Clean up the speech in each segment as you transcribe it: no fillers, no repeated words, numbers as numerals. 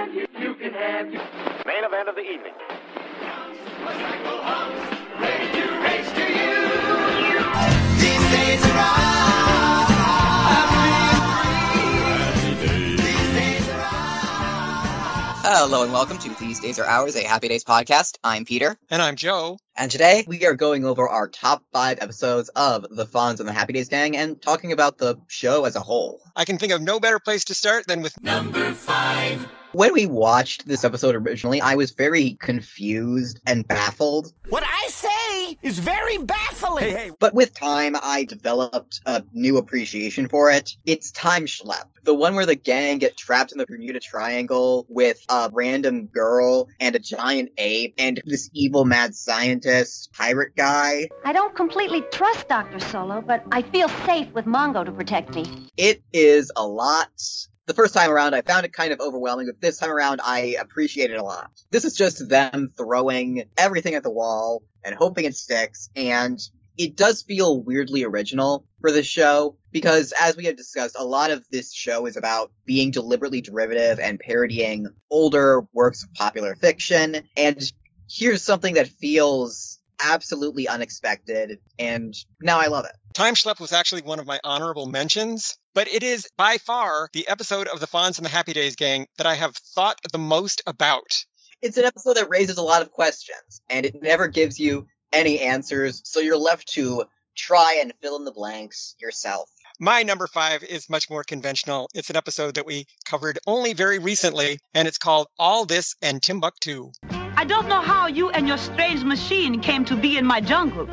Main event of the evening. These days are Hello and welcome to These Days Are Ours, a Happy Days podcast. I'm Peter. And I'm Joe. And today we are going over our top 5 episodes of the Fonz and the Happy Days gang and talking about the show as a whole. I can think of no better place to start than with number 5. When we watched this episode originally, I was very confused and baffled. What I say is very baffling. But with time, I developed a new appreciation for it. It's Time Schlep. The one where the gang get trapped in the Bermuda Triangle with a random girl and a giant ape and this evil mad scientist pirate guy. I don't completely trust Dr. Solo, but I feel safe with Mongo to protect me. It is a lot. The first time around, I found it kind of overwhelming, but this time around, I appreciate it a lot. This is just them throwing everything at the wall and hoping it sticks, and it does feel weirdly original for this show, because as we have discussed, a lot of this show is about being deliberately derivative and parodying older works of popular fiction, and here's something that feels absolutely unexpected, and now I love it. Time Schlep was actually one of my honorable mentions, but it is by far the episode of the Fonz and the Happy Days gang that I have thought the most about. It's an episode that raises a lot of questions, and it never gives you any answers, so you're left to try and fill in the blanks yourself. My number 5 is much more conventional. It's an episode that we covered only very recently, and it's called All This and Timbuktu. I don't know how you and your strange machine came to be in my jungle,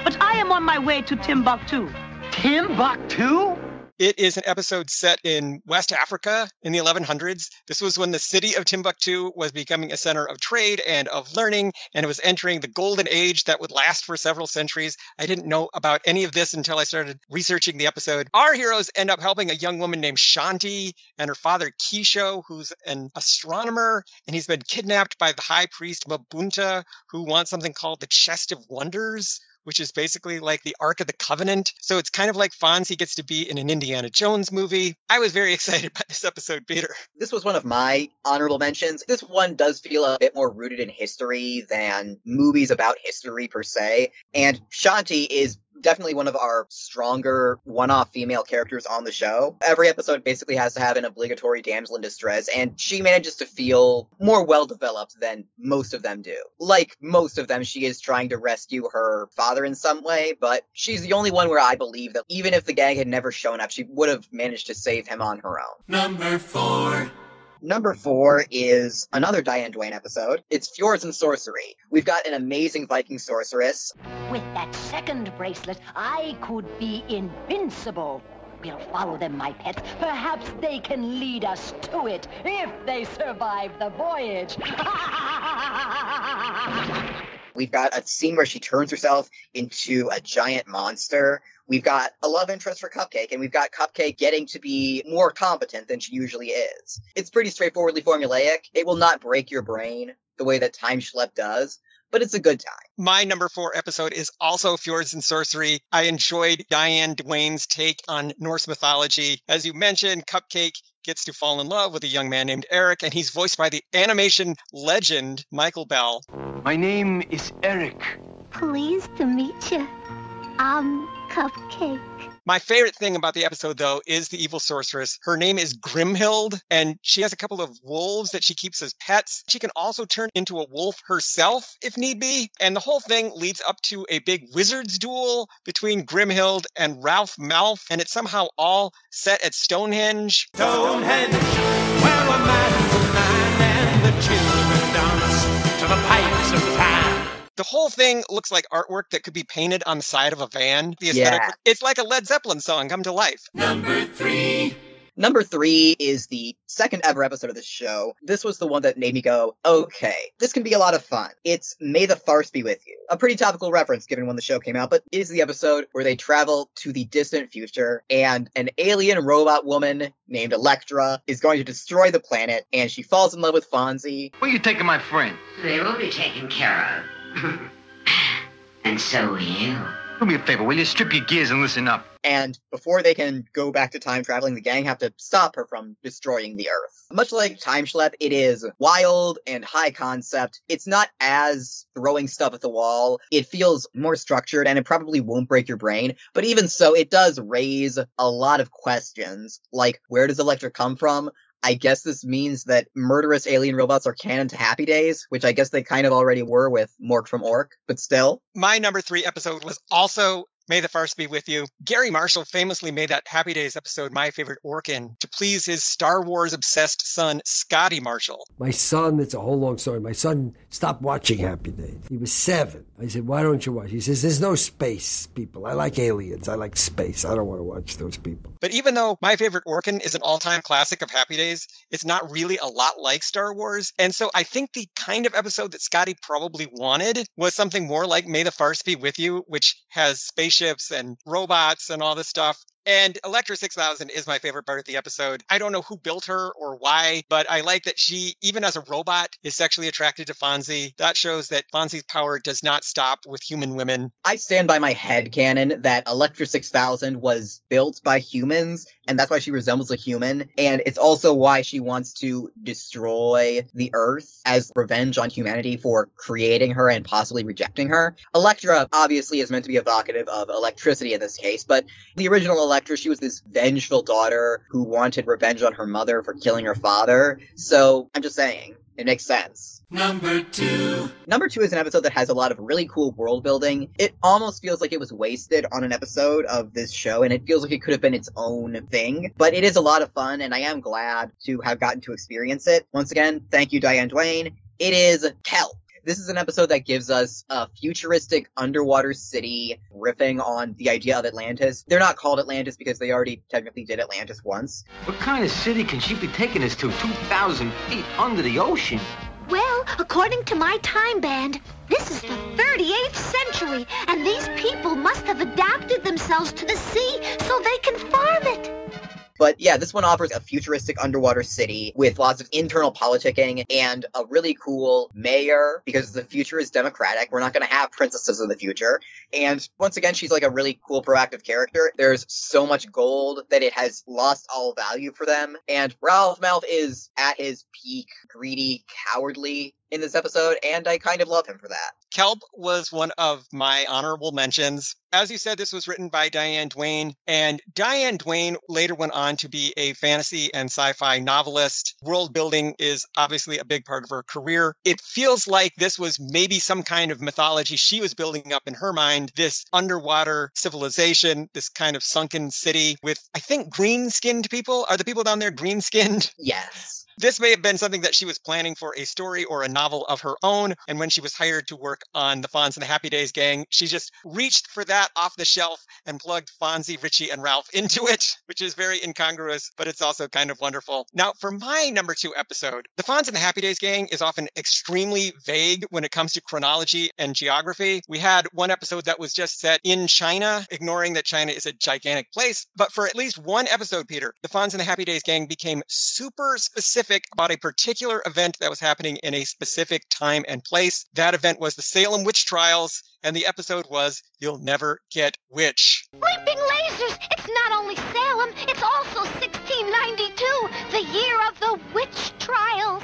but I am on my way to Timbuktu. Timbuktu? It is an episode set in West Africa in the 1100s. This was when the city of Timbuktu was becoming a center of trade and of learning, and it was entering the golden age that would last for several centuries. I didn't know about any of this until I started researching the episode. Our heroes end up helping a young woman named Shanti and her father Kisho, who's an astronomer, and he's been kidnapped by the high priest Mabunta, who wants something called the Chest of Wonders, which is basically like the Ark of the Covenant. So it's kind of like Fonzie gets to be in an Indiana Jones movie. I was very excited by this episode, Peter. This was one of my honorable mentions. This one does feel a bit more rooted in history than movies about history per se. And Shanti is definitely one of our stronger one-off female characters on the show. Every episode basically has to have an obligatory damsel in distress, and she manages to feel more well-developed than most of them do. Like most of them, she is trying to rescue her father in some way, but she's the only one where I believe that even if the gang had never shown up, she would have managed to save him on her own. Number 4. Number 4 is another Diane Duane episode. It's Fjords and Sorcery. We've got an amazing Viking sorceress. With that second bracelet, I could be invincible. We'll follow them, my pets. Perhaps they can lead us to it if they survive the voyage. We've got a scene where she turns herself into a giant monster. We've got a love interest for Cupcake, and we've got Cupcake getting to be more competent than she usually is. It's pretty straightforwardly formulaic. It will not break your brain the way that Time Schlep does, but it's a good time. My number 4 episode is also Fjords and Sorcery. I enjoyed Diane Duane's take on Norse mythology. As you mentioned, Cupcake gets to fall in love with a young man named Eric, and he's voiced by the animation legend Michael Bell. My name is Eric. Pleased to meet you. I'm Cupcake. My favorite thing about the episode, though, is the evil sorceress. Her name is Grimhild, and she has a couple of wolves that she keeps as pets. She can also turn into a wolf herself, if need be. And the whole thing leads up to a big wizard's duel between Grimhild and Ralph Malph, and it's somehow all set at Stonehenge. Stonehenge, where a man's man and the children dance to the pipes of time. The whole thing looks like artwork that could be painted on the side of a van. The aesthetic, Yeah. It's like a Led Zeppelin song come to life. Number 3. Number 3 is the second ever episode of this show. This was the one that made me go, okay, this can be a lot of fun. It's May the Farce Be With You. A pretty topical reference given when the show came out, but it is the episode where they travel to the distant future and an alien robot woman named Elektra is going to destroy the planet, and she falls in love with Fonzie. Where you taking my friend? They will be taken care of. And so will you. Do me a favor, will you? Strip your gears and listen up. And before they can go back to time traveling, the gang have to stop her from destroying the Earth. Much like Time Schlep, it is wild and high concept. It's not as throwing stuff at the wall. It feels more structured, and it probably won't break your brain. But even so, it does raise a lot of questions, like where does Elektra come from? I guess this means that murderous alien robots are canon to Happy Days, which I guess they kind of already were with Mork from Ork, but still. My number 3 episode was also May the Farce Be With You. Gary Marshall famously made that Happy Days episode my favorite Orkin to please his Star Wars-obsessed son, Scotty Marshall. My son, it's a whole long story. My son stopped watching Happy Days. He was 7. I said, why don't you watch? He says, there's no space, people. I like aliens. I like space. I don't want to watch those people. But even though my favorite Orkin is an all-time classic of Happy Days, it's not really a lot like Star Wars. And so I think the kind of episode that Scotty probably wanted was something more like May the Farce Be With You, which has spaceships and robots and all this stuff. And Elektra 6000 is my favorite part of the episode. I don't know who built her or why, but I like that she, even as a robot, is sexually attracted to Fonzie. That shows that Fonzie's power does not stop with human women. I stand by my headcanon that Elektra 6000 was built by humans, and that's why she resembles a human. And it's also why she wants to destroy the Earth as revenge on humanity for creating her and possibly rejecting her. Elektra obviously is meant to be evocative of electricity in this case, but the original Elektra, she was this vengeful daughter who wanted revenge on her mother for killing her father. So I'm just saying, it makes sense. Number 2. Number 2 is an episode that has a lot of really cool world building. It almost feels like it was wasted on an episode of this show, and it feels like it could have been its own thing. But it is a lot of fun, and I am glad to have gotten to experience it. Once again, thank you, Diane Duane. It is Kelp. This is an episode that gives us a futuristic underwater city riffing on the idea of Atlantis. They're not called Atlantis because they already technically did Atlantis once. What kind of city can she be taking us to 2,000 feet under the ocean? Well, according to my time band, this is the 38th century, and these people must have adapted themselves to the sea so they can farm it. But yeah, this one offers a futuristic underwater city with lots of internal politicking and a really cool mayor, because the future is democratic. We're not going to have princesses in the future. And once again, she's like a really cool, proactive character. There's so much gold that it has lost all value for them. And Ralph Malph is at his peak, greedy, cowardly in this episode, and I kind of love him for that. Kelp was one of my honorable mentions. As you said, this was written by Diane Duane, and Diane Duane later went on to be a fantasy and sci-fi novelist. World building is obviously a big part of her career. It feels like this was maybe some kind of mythology she was building up in her mind, this underwater civilization, this kind of sunken city with, I think, green-skinned people. Are the people down there green-skinned? Yes. This may have been something that she was planning for a story or a novel of her own, and when she was hired to work on the Fonz and the Happy Days gang, she just reached for that off the shelf and plugged Fonzie, Richie, and Ralph into it, which is very incongruous, but it's also kind of wonderful. Now, for my number 2 episode, the Fonz and the Happy Days gang is often extremely vague when it comes to chronology and geography. We had one episode that was just set in China, ignoring that China is a gigantic place, but for at least one episode, Peter, the Fonz and the Happy Days gang became super specific about a particular event that was happening in a specific time and place. That event was the Salem witch trials, and the episode was You'll Never Get Witch. Leaping lasers! It's not only Salem, it's also 1692, the year of the witch trials.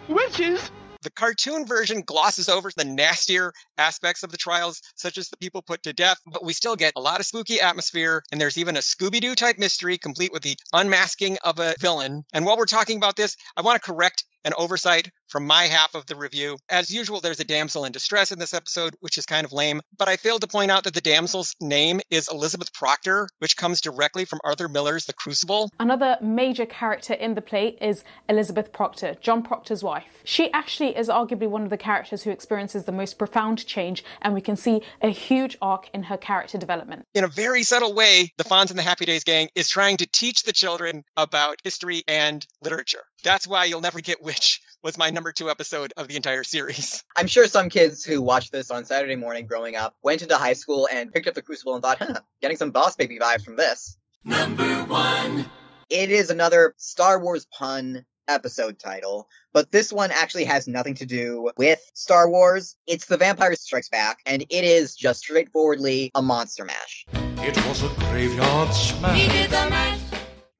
Witches? The cartoon version glosses over the nastier aspects of the trials, such as the people put to death, but we still get a lot of spooky atmosphere, and there's even a Scooby-Doo type mystery complete with the unmasking of a villain. And while we're talking about this, I want to correct an oversight from my half of the review. As usual, there's a damsel in distress in this episode, which is kind of lame, but I failed to point out that the damsel's name is Elizabeth Proctor, which comes directly from Arthur Miller's The Crucible. Another major character in the play is Elizabeth Proctor, John Proctor's wife. She actually is arguably one of the characters who experiences the most profound change, and we can see a huge arc in her character development. In a very subtle way, the Fonz and the Happy Days gang is trying to teach the children about history and literature. That's why You'll Never Get Witch was my number 2 episode of the entire series. I'm sure some kids who watched this on Saturday morning growing up went into high school and picked up The Crucible and thought, getting some Boss Baby vibes from this. Number 1. It is another Star Wars pun episode title, but this one actually has nothing to do with Star Wars. It's The Vampire Strikes Back, and it is just straightforwardly a monster mash. It was a graveyard smash. He did the mash.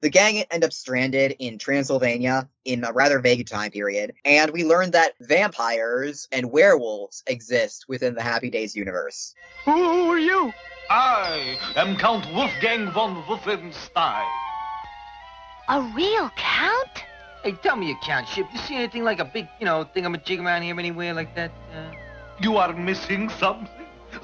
The gang end up stranded in Transylvania in a rather vague time period, and we learn that vampires and werewolves exist within the Happy Days universe. Who are you? I am Count Wolfgang von Wolfenstein. A real count? Hey, tell me, you count ship. You see anything like a big, thingamajig around here anywhere like that? You are missing something?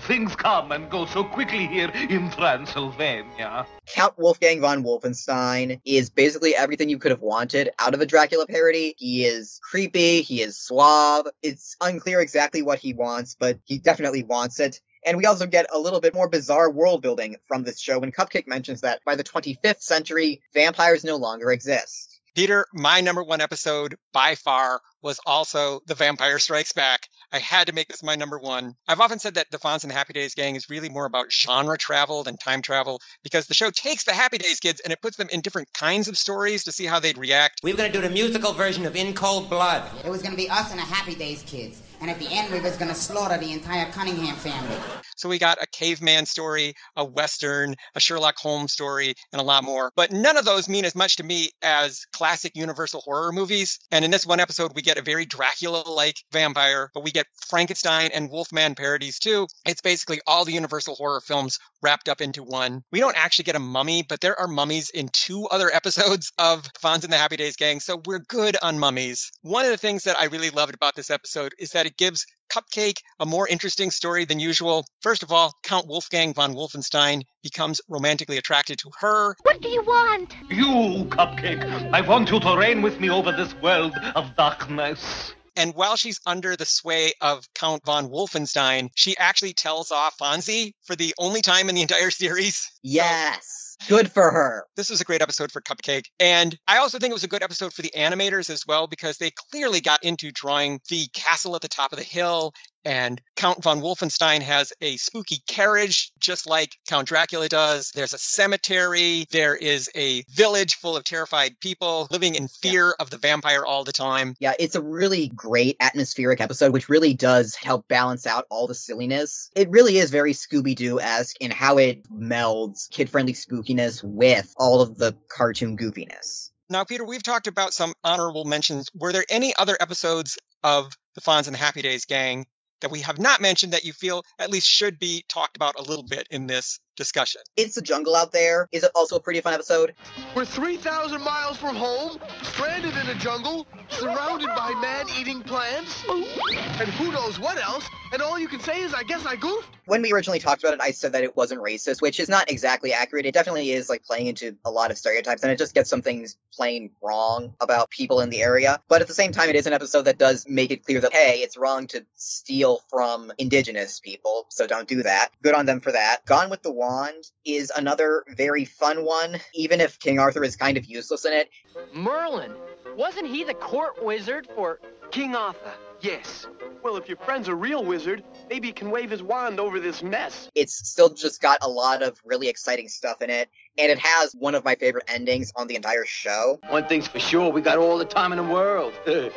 Things come and go so quickly here in Transylvania. Count Wolfgang von Wolfenstein is basically everything you could have wanted out of a Dracula parody. He is creepy, he is suave. It's unclear exactly what he wants, but he definitely wants it. And we also get a little bit more bizarre world building from this show when Cupcake mentions that by the 25th century, vampires no longer exist. Peter, my number one episode by far was also The Vampire Strikes Back. I had to make this my number one. I've often said that the Fonz and the Happy Days gang is really more about genre travel than time travel, because the show takes the Happy Days kids and it puts them in different kinds of stories to see how they'd react. We were going to do the musical version of In Cold Blood. It was going to be us and the Happy Days kids. And at the end, we was going to slaughter the entire Cunningham family. So we got a caveman story, a Western, a Sherlock Holmes story, and a lot more. But none of those mean as much to me as classic Universal horror movies. And in this one episode, we get a very Dracula-like vampire, but we get Frankenstein and Wolfman parodies too. It's basically all the Universal horror films wrapped up into one. We don't actually get a mummy, but there are mummies in 2 other episodes of Fonz and the Happy Days gang, so we're good on mummies. One of the things that I really loved about this episode is that it gives Cupcake a more interesting story than usual. First of all, Count Wolfgang von Wolfenstein becomes romantically attracted to her. What do you want? You, Cupcake, I want you to reign with me over this world of darkness. And while she's under the sway of Count von Wolfenstein, she actually tells off Fonzie for the only time in the entire series. Yes. Good for her. This was a great episode for Cupcake. And I also think it was a good episode for the animators as well, because they clearly got into drawing the castle at the top of the hill. And Count von Wolfenstein has a spooky carriage, just like Count Dracula does. There's a cemetery. There is a village full of terrified people living in fear of the vampire all the time. Yeah, it's a really great atmospheric episode, which really does help balance out all the silliness. It really is very Scooby-Doo-esque in how it melds kid-friendly spookiness with all of the cartoon goofiness. Now, Peter, we've talked about some honorable mentions. Were there any other episodes of the Fonz and the Happy Days gang that we have not mentioned that you feel at least should be talked about a little bit in this discussion? It's the Jungle Out There is also a pretty fun episode. We're 3,000 miles from home, stranded in a jungle, surrounded by man-eating plants, and who knows what else, and all you can say is, I guess I goofed. When we originally talked about it, I said that it wasn't racist, which is not exactly accurate. It definitely is like playing into a lot of stereotypes, and it just gets some things plain wrong about people in the area. But at the same time, it is an episode that does make it clear that, hey, it's wrong to steal from indigenous people, so don't do that. Good on them for that. Gone with the Wand is another very fun one, even if King Arthur is kind of useless in it. Merlin, wasn't he the court wizard for King Arthur? Yes. Well, if your friend's a real wizard, maybe he can wave his wand over this mess. It's still just got a lot of really exciting stuff in it, and it has one of my favorite endings on the entire show. One thing's for sure, we got all the time in the world. You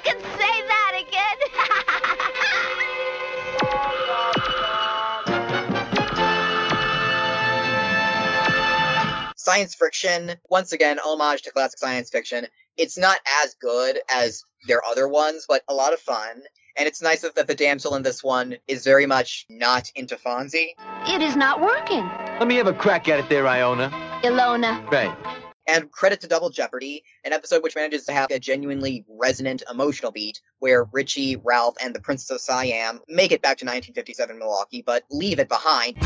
can say that again. Science fiction, once again, homage to classic science fiction. It's not as good as their other ones, but a lot of fun. And it's nice that the damsel in this one is very much not into Fonzie. It is not working. Let me have a crack at it there, Iona. Ilona. Right. And credit to Double Jeopardy, an episode which manages to have a genuinely resonant emotional beat, where Richie, Ralph, and the Princess of Siam make it back to 1957 Milwaukee, but leave it behind.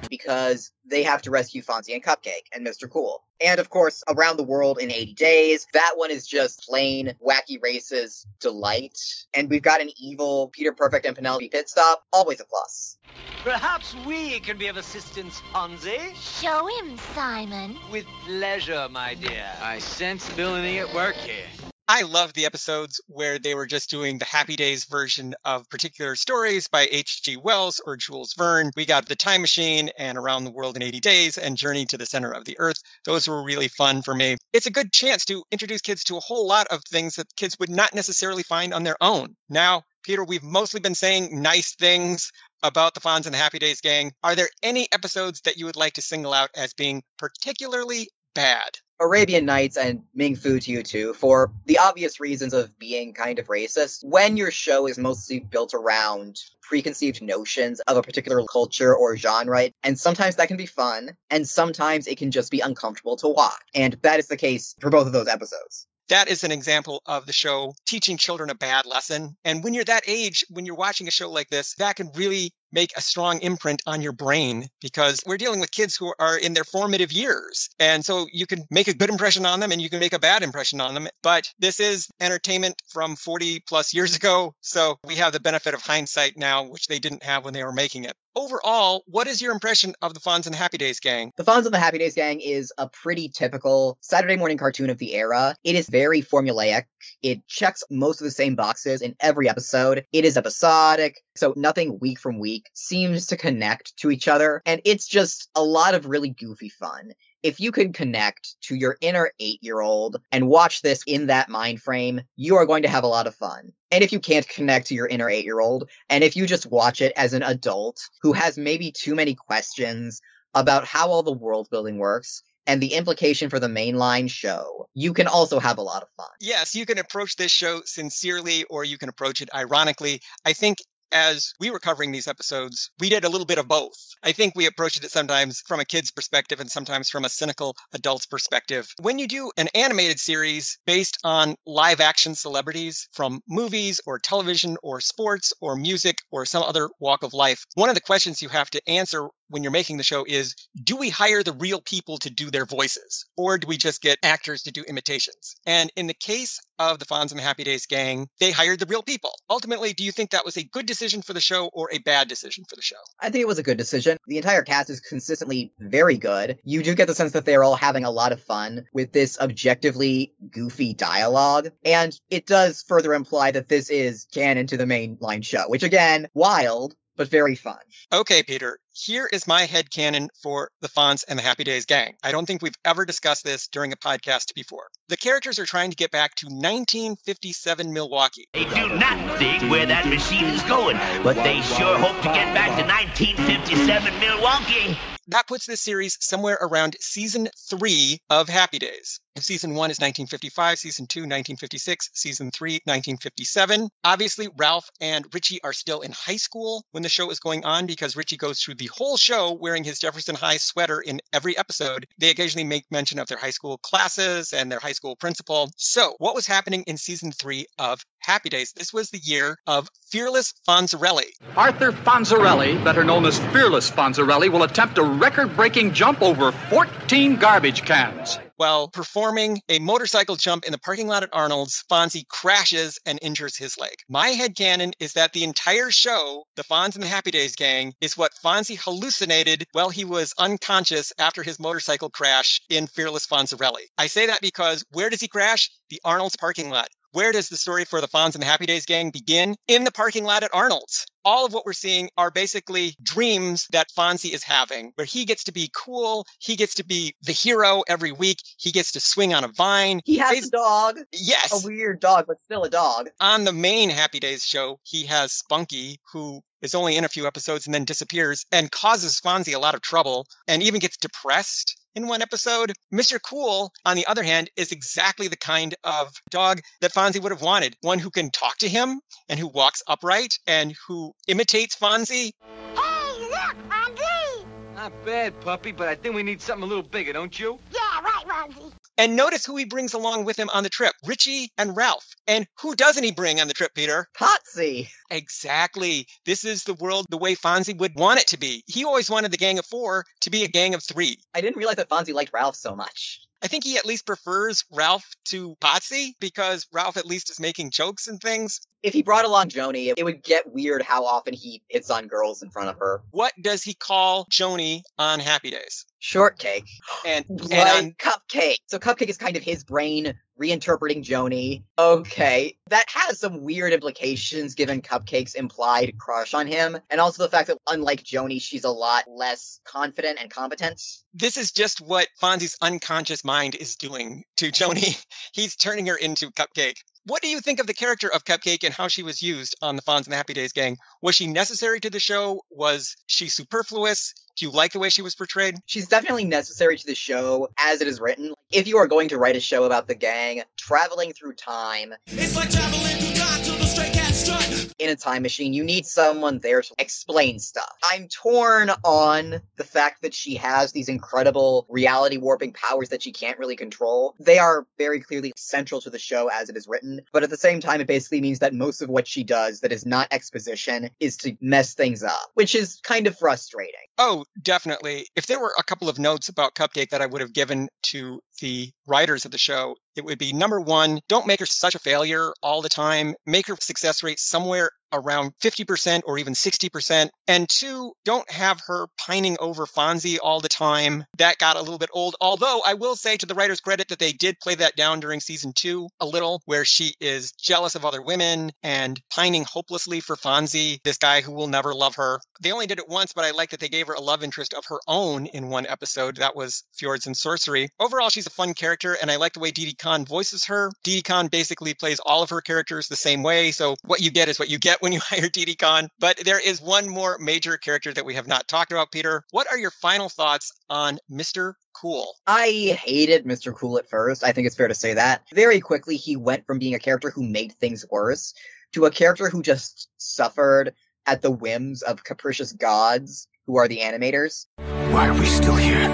Because they have to rescue Fonzie and Cupcake and Mr. Cool. And of course, Around the World in 80 Days. That one is just plain wacky races delight. And we've got an evil Peter Perfect and Penelope pit stop. Always a plus. Perhaps we can be of assistance, Fonzie. Show him, Simon. With pleasure, my dear. I sense villainy at work here. I love the episodes where they were just doing the Happy Days version of particular stories by H.G. Wells or Jules Verne. We got The Time Machine and Around the World in 80 Days and Journey to the Center of the Earth. Those were really fun for me. It's a good chance to introduce kids to a whole lot of things that kids would not necessarily find on their own. Now, Peter, we've mostly been saying nice things about the Fonz and the Happy Days gang. Are there any episodes that you would like to single out as being particularly bad? Arabian Nights and Ming Fu to you too, for the obvious reasons of being kind of racist. When your show is mostly built around preconceived notions of a particular culture or genre, and sometimes that can be fun, and sometimes it can just be uncomfortable to watch. And that is the case for both of those episodes. That is an example of the show teaching children a bad lesson. And when you're that age, when you're watching a show like this, that can really make a strong imprint on your brain, because we're dealing with kids who are in their formative years. And so you can make a good impression on them and you can make a bad impression on them. But this is entertainment from 40 plus years ago. So we have the benefit of hindsight now, which they didn't have when they were making it. Overall, what is your impression of the Fonz and the Happy Days gang? The Fonz and the Happy Days gang is a pretty typical Saturday morning cartoon of the era. It is very formulaic. It checks most of the same boxes in every episode. It is episodic, so nothing week from week seems to connect to each other. And it's just a lot of really goofy fun. If you can connect to your inner 8-year-old and watch this in that mind frame, you are going to have a lot of fun. And if you can't connect to your inner 8-year-old, and if you just watch it as an adult who has maybe too many questions about how all the world building works and the implication for the mainline show, you can also have a lot of fun. Yes, you can approach this show sincerely or you can approach it ironically. I think as we were covering these episodes, we did a little bit of both. I think we approached it sometimes from a kid's perspective and sometimes from a cynical adult's perspective. When you do an animated series based on live action celebrities from movies or television or sports or music or some other walk of life, one of the questions you have to answer when you're making the show is, do we hire the real people to do their voices? Or do we just get actors to do imitations? And in the case of the Fonz and the Happy Days gang, they hired the real people. Ultimately, do you think that was a good decision for the show or a bad decision for the show? I think it was a good decision. The entire cast is consistently very good. You do get the sense that they're all having a lot of fun with this objectively goofy dialogue. And it does further imply that this is canon to the mainline show, which again, wild, but very fun. Okay, Peter, here is my headcanon for the Fonz and the Happy Days gang. I don't think we've ever discussed this during a podcast before. The characters are trying to get back to 1957 Milwaukee. They do not think where that machine is going, but they sure hope to get back to 1957 Milwaukee. That puts this series somewhere around season 3 of Happy Days. Season 1 is 1955, season 2, 1956, season 3, 1957. Obviously, Ralph and Richie are still in high school when the show is going on because Richie goes through the whole show wearing his Jefferson High sweater in every episode. They occasionally make mention of their high school classes and their high school principal. So, what was happening in season 3 of Happy Days? This was the year of Fearless Fonzarelli. Arthur Fonzarelli, better known as Fearless Fonzarelli, will attempt a record-breaking jump over 14 garbage cans. While performing a motorcycle jump in the parking lot at Arnold's, Fonzie crashes and injures his leg. My headcanon is that the entire show, the Fonz and the Happy Days gang, is what Fonzie hallucinated while he was unconscious after his motorcycle crash in Fearless Fonzarelli. I say that because where does he crash? The Arnold's parking lot. Where does the story for the Fonz and the Happy Days gang begin? In the parking lot at Arnold's. All of what we're seeing are basically dreams that Fonzie is having, where he gets to be cool, he gets to be the hero every week, he gets to swing on a vine. He has a dog. Yes. A weird dog, but still a dog. On the main Happy Days show, he has Spunky, who is only in a few episodes and then disappears and causes Fonzie a lot of trouble and even gets depressed in one episode. Mr. Cool, on the other hand, is exactly the kind of dog that Fonzie would have wanted. One who can talk to him and who walks upright and who imitates Fonzie. Hey, look, Fonzie! Not bad, puppy, but I think we need something a little bigger, don't you? Yeah, right, Fonzie. And notice who he brings along with him on the trip. Richie and Ralph. And who doesn't he bring on the trip, Peter? Potsy. Exactly. This is the world the way Fonzie would want it to be. He always wanted the gang of 4 to be a gang of 3. I didn't realize that Fonzie liked Ralph so much. I think he at least prefers Ralph to Potsy because Ralph at least is making jokes and things. If he brought along Joni, it would get weird how often he hits on girls in front of her. What does he call Joni on Happy Days? Shortcake. And Cupcake. So Cupcake is kind of his brain reinterpreting Joni. Okay, that has some weird implications given Cupcake's implied crush on him, and also the fact that unlike Joni, she's a lot less confident and competent. This is just what Fonzie's unconscious mind is doing to Joni. He's turning her into Cupcake. What do you think of the character of Cupcake and how she was used on the Fonz and the Happy Days gang? Was she necessary to the show? Was she superfluous? Do you like the way she was portrayed? She's definitely necessary to the show as it is written. If you are going to write a show about the gang, traveling through time, It's like traveling through time till the stray cats strut. in a time machine, you need someone there to explain stuff. I'm torn on the fact that she has these incredible reality warping powers that she can't really control. They are very clearly central to the show as it is written, but at the same time, it basically means that most of what she does that is not exposition is to mess things up, which is kind of frustrating. Oh, definitely. If there were a couple of notes about Cupcake that I would have given to the writers of the show, it would be, number one, don't make her such a failure all the time. Make her success rate somewhere around 50% or even 60%. And two, don't have her pining over Fonzie all the time. That got a little bit old. Although I will say to the writer's credit that they did play that down during season 2 a little, where she is jealous of other women and pining hopelessly for Fonzie, this guy who will never love her. They only did it once, but I like that they gave her a love interest of her own in one episode. That was Fjords and Sorcery. Overall, she's a fun character, and I like the way Didi Khan voices her. Didi Khan basically plays all of her characters the same way, so what you get is what you get when you hire Didi Khan. But there is one more major character that we have not talked about, Peter. What are your final thoughts on Mr. Cool? I hated Mr. Cool at first. I think it's fair to say that. Very quickly, he went from being a character who made things worse to a character who just suffered at the whims of capricious gods, who are the animators. Why are we still here?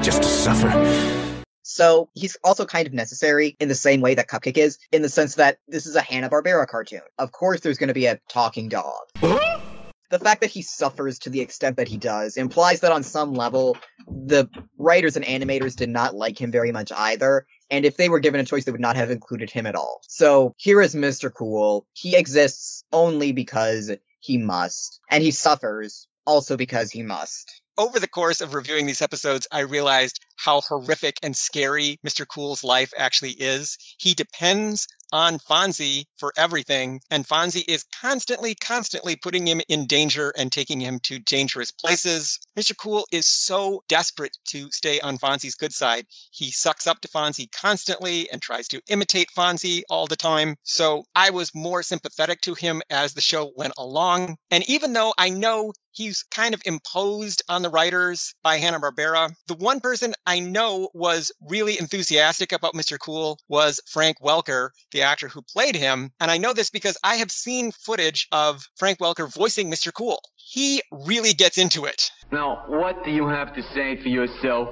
Just to suffer. So he's also kind of necessary in the same way that Cupcake is, in the sense that this is a Hanna-Barbera cartoon. Of course there's going to be a talking dog. The fact that he suffers to the extent that he does implies that on some level, the writers and animators did not like him very much either, and if they were given a choice, they would not have included him at all. So here is Mr. Cool. He exists only because he must, and he suffers also because he must. Over the course of reviewing these episodes, I realized how horrific and scary Mr. Cool's life actually is. He depends on Fonzie for everything, and Fonzie is constantly putting him in danger and taking him to dangerous places. Mr. Cool is so desperate to stay on Fonzie's good side. He sucks up to Fonzie constantly and tries to imitate Fonzie all the time. So I was more sympathetic to him as the show went along. And even though I know he's kind of imposed on the writers by Hanna-Barbera, the one person I know was really enthusiastic about Mr. Cool was Frank Welker, the actor who played him. And I know this because I have seen footage of Frank Welker voicing Mr. Cool. He really gets into it. Now, what do you have to say for yourself?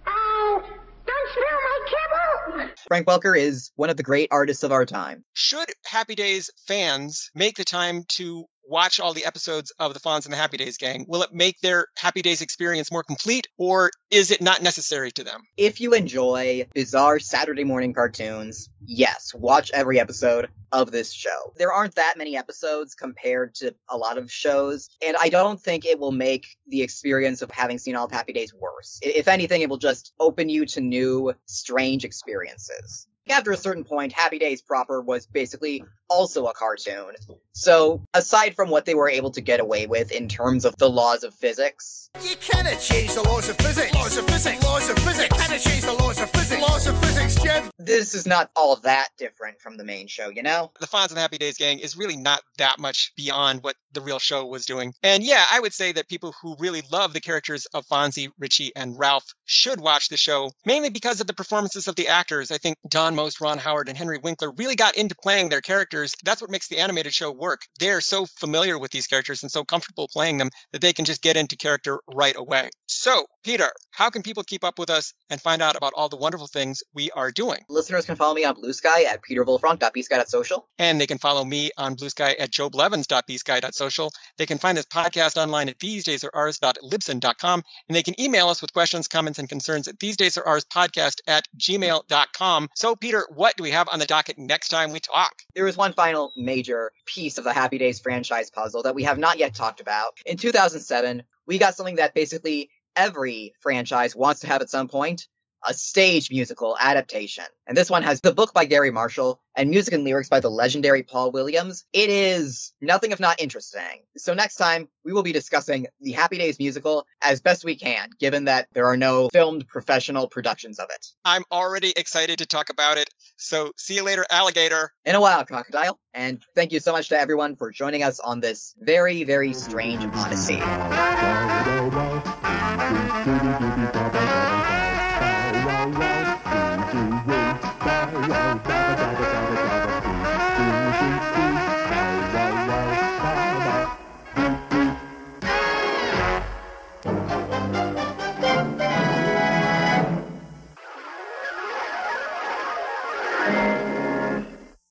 Oh, don't spill my kibble! Frank Welker is one of the great artists of our time. Should Happy Days fans make the time to watch all the episodes of the Fonz and the Happy Days gang? Will it make their Happy Days experience more complete, or is it not necessary to them? If you enjoy bizarre Saturday morning cartoons, yes, watch every episode of this show. There aren't that many episodes compared to a lot of shows, and I don't think it will make the experience of having seen all of Happy Days worse. If anything, it will just open you to new, strange experiences. After a certain point, Happy Days proper was basically also a cartoon. So, aside from what they were able to get away with in terms of the laws of physics... You cannot change the laws of physics! Laws of physics! Laws of physics! You cannot change the laws of physics! Laws of physics, Jim! This is not all that different from the main show, you know? The Fonz and the Happy Days gang is really not that much beyond what the real show was doing. And yeah, I would say that people who really love the characters of Fonzie, Richie, and Ralph should watch the show, mainly because of the performances of the actors. I think Don Most, Ron Howard, and Henry Winkler really got into playing their characters. That's what makes the animated show work. They're so familiar with these characters and so comfortable playing them that they can just get into character right away. So, Peter, how can people keep up with us and find out about all the wonderful things we are doing? Listeners can follow me on Blue Sky at peterwolfrank.bsky.social. And they can follow me on Blue Sky at joeblevins.bsky.social. They can find this podcast online at thesedaysaroours.libsyn.com. And they can email us with questions, comments, and concerns at thesedaysaroourspodcast@gmail.com. So, Peter, what do we have on the docket next time we talk? There is one final major piece of the Happy Days franchise puzzle that we have not yet talked about. In 2007, we got something that basically every franchise wants to have at some point, a stage musical adaptation. And this one has the book by Gary Marshall and music and lyrics by the legendary Paul Williams. It is nothing if not interesting. So next time, we will be discussing the Happy Days musical as best we can, given that there are no filmed professional productions of it. I'm already excited to talk about it. So see you later, alligator. In a while, crocodile. And thank you so much to everyone for joining us on this very, very strange odyssey.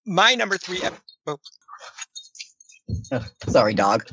My number 3 Sorry, dog.